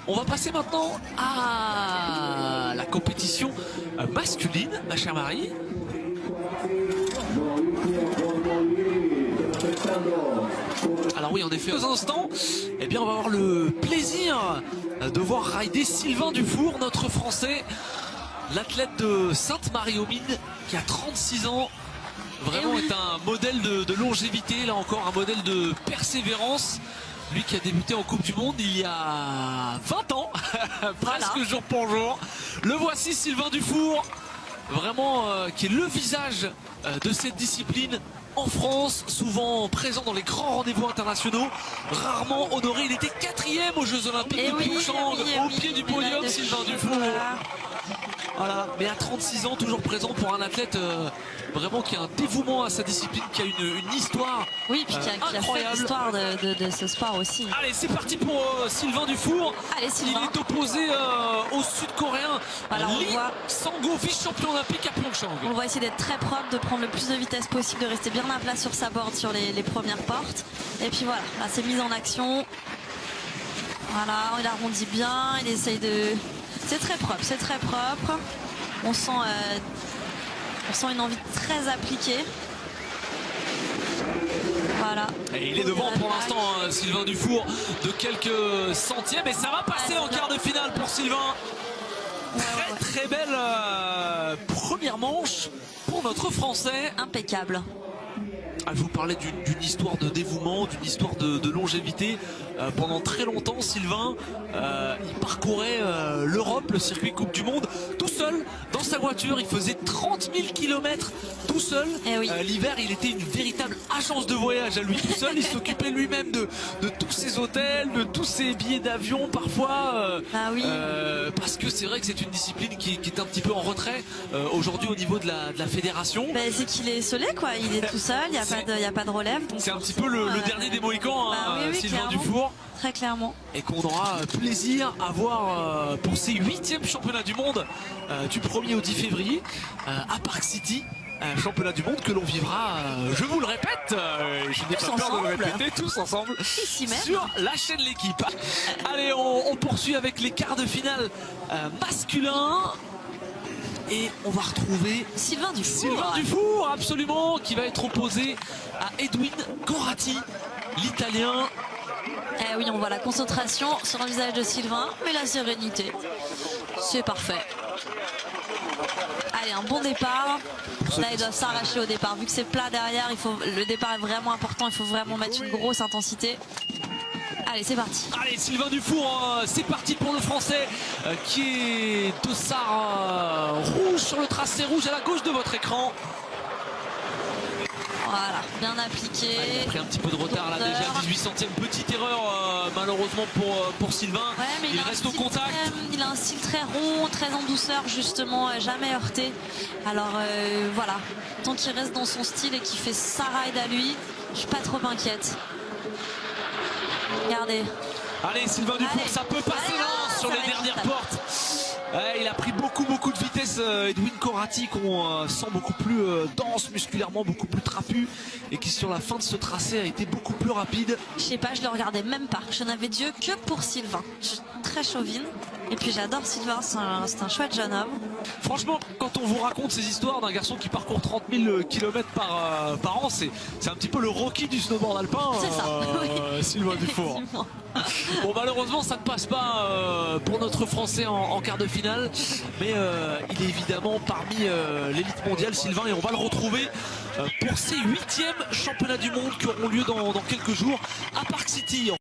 On va passer maintenant à la compétition masculine, ma chère Marie. Alors oui, en effet, dans un instant, eh bien, on va avoir le plaisir de voir rider Sylvain Dufour, notre Français, l'athlète de Sainte-Marie-aux-Mines, qui a 36 ans. Vraiment est un modèle de longévité, là encore un modèle de persévérance. Lui qui a débuté en Coupe du Monde il y a 20 ans, presque jour pour jour. Le voici, Sylvain Dufour, vraiment qui est le visage de cette discipline en France, souvent présent dans les grands rendez-vous internationaux, rarement honoré. Il était 4e aux Jeux Olympiques de Pyeongchang, au pied du podium, Sylvain Dufour. Voilà, mais à 36 ans, toujours présent pour un athlète vraiment qui a un dévouement à sa discipline, qui a une histoire oui, puis qui a fait l'histoire de ce sport aussi. Allez, c'est parti pour Sylvain Dufour. Allez, Sylvain. Il est opposé au sud-coréen Lee Sang-ho, vice-champion olympique à Pyeongchang. On va essayer d'être très propre, de prendre le plus de vitesse possible, de rester bien à plat sur sa board sur les premières portes. Et puis voilà, là c'est mise en action. Voilà, il arrondit bien, il essaye de... C'est très propre, c'est très propre. On sent une envie très appliquée. Voilà. Et il est devant pour l'instant, Sylvain Dufour, de quelques centièmes. Et ça va passer en quart de finale pour Sylvain. Très belle première manche pour notre Français. Impeccable. Je vous parlais d'une histoire de dévouement, d'une histoire de longévité. Pendant très longtemps, Sylvain, il parcourait l'Europe, le circuit Coupe du Monde, tout seul, dans sa voiture. Il faisait 30 000 km tout seul. Oui. L'hiver, il était une véritable agence de voyage à lui tout seul. Il s'occupait lui-même de tous ses hôtels, de tous ses billets d'avion, parfois. Parce que c'est vrai que c'est une discipline qui est un petit peu en retrait aujourd'hui au niveau de la fédération. C'est qu'il est isolé, quoi. Il est tout seul, il n'y a pas de relève. C'est un petit peu le dernier des Mohicans, Sylvain Dufour. Très clairement. Et qu'on aura plaisir à voir pour ses 8e championnats du monde du 1er au 10 février à Park City. Championnat du monde que l'on vivra, je vous le répète, je n'ai pas peur de le répéter, tous ensemble sur la chaîne L'équipe. Allez, on poursuit avec les quarts de finale masculins. Et on va retrouver Sylvain Dufour. Sylvain Dufour, absolument, qui va être opposé à Edwin Corati, l'Italien. Eh oui, on voit la concentration sur le visage de Sylvain, mais la sérénité, c'est parfait. Allez, un bon départ. Là, ils doivent s'arracher au départ. Vu que c'est plat derrière, le départ est vraiment important. Il faut vraiment mettre une grosse intensité. Allez, c'est parti. Allez, Sylvain Dufour, c'est parti pour le Français qui est dossard rouge sur le tracé rouge à la gauche de votre écran. Voilà, bien appliqué. Il a pris un petit peu de retard là déjà, 18 centièmes, petite erreur malheureusement pour Sylvain. Ouais, mais il reste au contact. Il a un style très rond, très en douceur justement, jamais heurté. Alors voilà, tant qu'il reste dans son style et qu'il fait sa ride à lui, je suis pas trop inquiète. Regardez. Allez, Sylvain Dufour, ça peut passer sur les dernières portes. Il a pris beaucoup de vitesse, Edwin Corati, qu'on sent beaucoup plus dense musculairement, beaucoup plus trapu, et qui sur la fin de ce tracé a été beaucoup plus rapide. Je sais pas, je le regardais même pas. Je n'avais d'yeux que pour Sylvain. Je suis très chauvine. Et puis j'adore Sylvain, c'est un chouette jeune homme. Franchement, quand on vous raconte ces histoires d'un garçon qui parcourt 30 000 km par an, c'est un petit peu le Rocky du snowboard alpin, Sylvain Dufour. Bon, malheureusement, ça ne passe pas pour notre Français en quart de finale, mais il est évidemment parmi l'élite mondiale, Sylvain, et on va le retrouver pour ses 8e championnats du monde qui auront lieu dans quelques jours à Park City.